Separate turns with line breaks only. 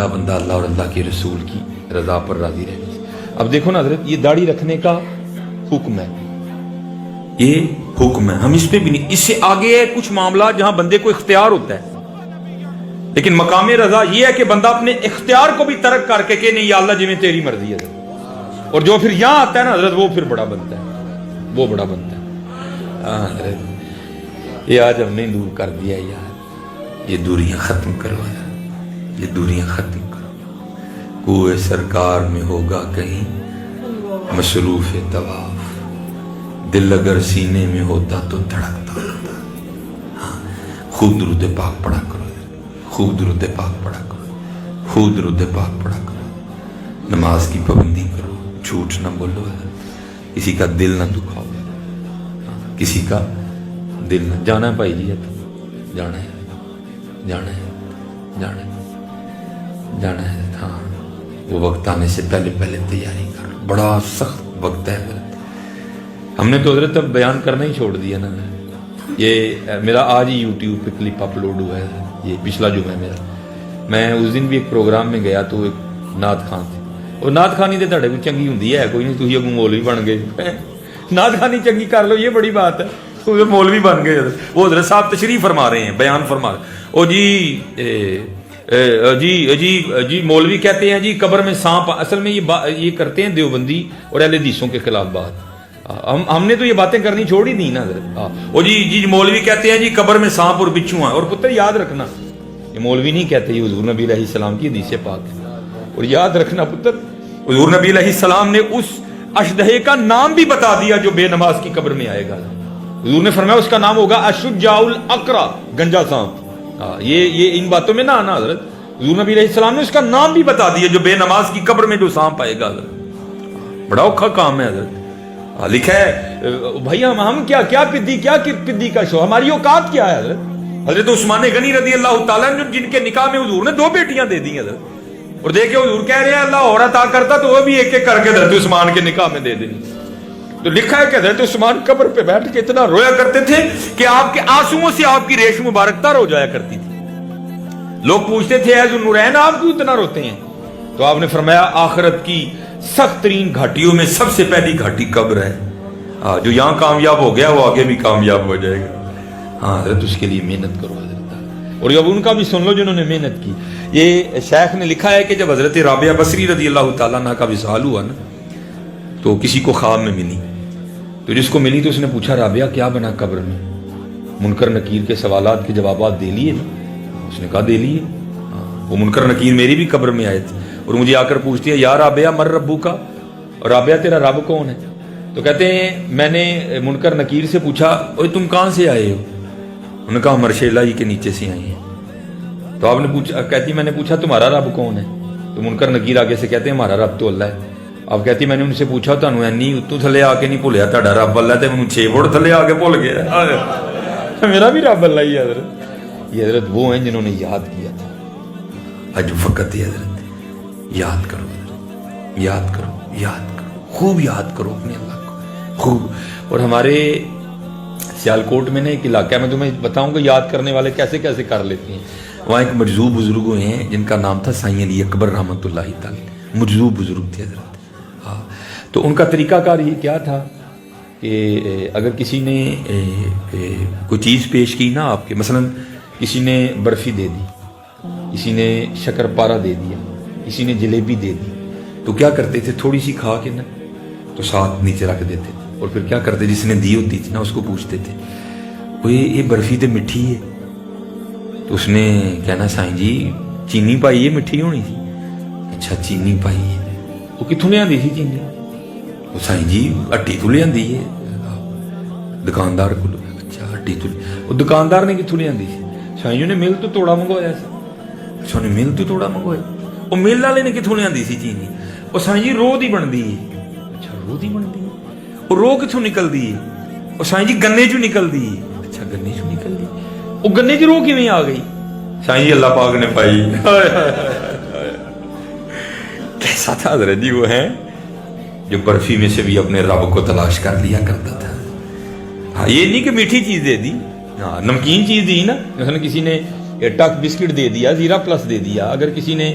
بندہ اللہ اور اللہ کے رسول کی رضا پر راضی رہنے سے۔ اب دیکھو نا حضرت، یہ داڑھی رکھنے کا حکم ہے، یہ حکم ہے، ہم اس پہ بھی نہیں، اس سے آگے ہے کچھ معاملات جہاں بندے کو اختیار ہوتا ہے، لیکن مقام رضا یہ ہے کہ بندہ اپنے اختیار کو بھی ترک کر کے کہ نہیں یا اللہ جی میں تیری مرضی ہے، اور جو پھر یہاں آتا ہے نا حضرت وہ پھر بڑا بنتا ہے، وہ بڑا بنتا ہے۔ ہاں حضرت، یہ آج ہم نے دور کر دیا یار، یہ دوریاں ختم کرو یار، یہ دوریاں ختم کرو۔ کوئے سرکار میں ہوگا کہیں مصروف طواف، دل اگر سینے میں ہوتا تو دھڑکتا ہوتا۔ ہاں خوب درود پاک پڑھا کرو، خوب درود پاک پڑھا کرو، خوب درود پاک پڑھا کرو، نماز کی پابندی کرو، جھوٹ نہ بولو، کسی کا دل نہ دکھاؤ، کسی کا دل نہ۔ جانا ہے بھائی جی، جانا ہے، جانا ہے، جانا ہے، جانا ہے۔ ہاں وہ وقت آنے سے پہلے پہلے تیاری کر لو، بڑا سخت وقت ہے حضرت۔ ہم نے تو حضرت اب بیان کرنا ہی چھوڑ دیا نا، یہ میرا آج ہی یوٹیوب پہ کلپ اپلوڈ ہوا ہے، یہ پچھلا جمعہ ہے میرا۔ میں اس دن بھی ایک پروگرام میں گیا تو ایک نعت خان تھے، اور نعت خانی تو تھوڑے کو چنگی ہوندی ہے، کوئی نہیں، تھی اگوں مولوی بن گئے، نعت خانی چنگی کر لو، یہ بڑی بات ہے، تو مولوی بن گئے۔ وہ حضرت صاحب تشریف فرما رہے ہیں، بیان فرما رہے ہیں، او جی مولوی کہتے ہیں جی قبر میں سانپ، اصل میں یہ کرتے ہیں دیوبندی اور اہل حدیثوں کے خلاف بات، ہم نے تو یہ باتیں کرنی چھوڑ ہی دی نا حضرت۔ او جی مولوی کہتے ہیں جی قبر میں سانپ اور بچھو ہیں، اور پتر یاد رکھنا یہ مولوی نہیں کہتے، یہ حضور نبی علیہ السلام کی حدیث پاک ہے، اور یاد رکھنا پتر حضور نبی علیہ السلام نے اس اشدہے کا نام بھی بتا دیا جو بے نماز کی قبر میں آئے گا۔ حضور نے فرمایا اس کا نام ہوگا اشجاع الاقرع، گنجا سانپ۔ یہ ان باتوں میں نہ آنا حضرت، حضور نبی علیہ السلام نے اس کا نام بھی بتا دیا جو بے نماز کی قبر میں جو سانپ آئے گا حضرت۔ بڑا اوکھا کام ہے حضرت، لکھا ہے بھائی ہم کیا پدی کا شو، ہماری اوقات کیا ہے حضرت۔ حضرت عثمان غنی رضی اللہ تعالیٰ عنہ جن کے نکاح میں حضور نے 2 بیٹیاں دے دی حضرت، اور دیکھیں حضور کہہ رہے ہیں اللہ اور عطا کرتا تو وہ بھی ایک ایک کر کے حضرت عثمان کے نکاح میں دے دینی۔ تو لکھا ہے کہ حضرت عثمان قبر پہ بیٹھ کے اتنا رویا کرتے تھے کہ آپ کے آنسوؤں سے آپ کی ریش مبارک تر ہو جایا کرتی تھی۔ لوگ پوچھتے تھے اے ذوالنورین آپ کیوں اتنا روتے ہیں؟ تو آپ نے فرمایا آخرت کی سخت ترین گھاٹیوں میں سب سے پہلی گھاٹی قبر ہے، جو یہاں کامیاب ہو گیا وہ آگے بھی کامیاب ہو جائے گا۔ ہاں حضرت اس کے لیے محنت کرو حضرت، اور اب ان کا بھی سن لو جنہوں نے محنت کی۔ یہ شیخ نے لکھا ہے کہ جب حضرت رابعہ بصری رضی اللہ تعالیٰ عنہ کا وصال ہوا نا تو کسی کو خواب میں ملی، تو جس کو ملی تو اس نے پوچھا رابعہ کیا بنا قبر میں؟ منکر نکیر کے سوالات کے جوابات دے لیے نا؟ اس نے کہا دے لیے۔ وہ منکر نکیر میری بھی قبر میں آئے تھے اور مجھے آ کر پوچھتی ہے یا رابعہ مر ربو کا، اور رابعہ تیرا رب کون ہے؟ تو کہتے ہیں میں نے منکر نکیر سے پوچھا اوے تم کہاں سے آئے ہو؟ انہوں نے کہا مرشیلا ہی کے نیچے سے آئے ہیں۔ تو آپ نے پوچھا، کہتی میں نے پوچھا تمہارا رب کون ہے؟ تو منکر نکیر آگے سے کہتے ہیں ہمارا رب تو اللہ ہے۔ آپ کہتی میں نے ان سے پوچھا تانوں اینی اتوں تھلے آ کے نہیں بھولیا تہاڈا رب اللہ تے مینوں 6 فٹ تھلے آ کے بھول گیا، میرا بھی رب اللہ ہی ہے حضرت۔ یہ حضرت وہ ہیں جنہوں نے یاد کیا تھا، اج وقت ہے حضرت، یاد کرو حضرت، یاد کرو، یاد کرو، خوب یاد کرو اپنے اللہ کو خوب۔ اور ہمارے سیالکوٹ میں نے ایک علاقہ میں تمہیں بتاؤں گا یاد کرنے والے کیسے کیسے کر لیتے ہیں۔ وہاں ایک مجذوب بزرگ ہوئے ہیں جن کا نام تھا سائیں علی اکبر رحمۃ اللہ تعالی، مجذوب بزرگ تھے حضرت۔ ہاں تو ان کا طریقہ کار یہ کیا تھا کہ اگر کسی نے کوئی چیز پیش کی نا آپ کے، مثلا کسی نے برفی دے دی، کسی نے شکر پارا دے دیا، کسی نے جلیبی دے دی، تو کیا کرتے تھے تھوڑی سی کھا کے نا تو ساتھ نیچے رکھ دیتے تھے، اور پھر کیا کرتے جس نے دی ہوتی تھی نا اس کو پوچھتے تھے وہ یہ برفی تو مٹھی ہے؟ تو اس نے کہنا سائیں جی چینی پائی ہے مٹھی ہونی تھی۔ اچھا چینی پائی ہے، وہ کتوں لیا سی چینی؟ وہ سائیں جی ہٹی تو لیا ہے دکاندار کو۔ اچھا ہٹی تو، وہ دکاندار نے کتوں لیا سی؟ سائیں جی نے مل تو توڑا منگوایا سی۔ اچھا انہیں مل تو توڑا منگوایا، وہ مل والے نے کتوں لیا سی چینی؟ وہ سائیں جی روہ دی بنتی ہے۔ اچھا روہ دی بنتی ہے، وہ روہ کتوں نکلتی ہے؟ وہ سائیں جی گنے چوں نکلتی ہے۔ اچھا گنے چوں نکلتی، وہ گنے چ روہ کیویں آ گئی؟ سائیں جی اللہ پاک نے پائی۔ کیسا تھا حضرت جی وہ ہیں جو برفی میں سے بھی اپنے رب کو تلاش کر لیا کرتا تھا۔ ہاں یہ نہیں کہ میٹھی چیز دے دی، ہاں نمکین چیز دی نا، مثلا کسی نے ٹک بسکٹ دے دیا، زیرا پلس دے دیا، اگر کسی نے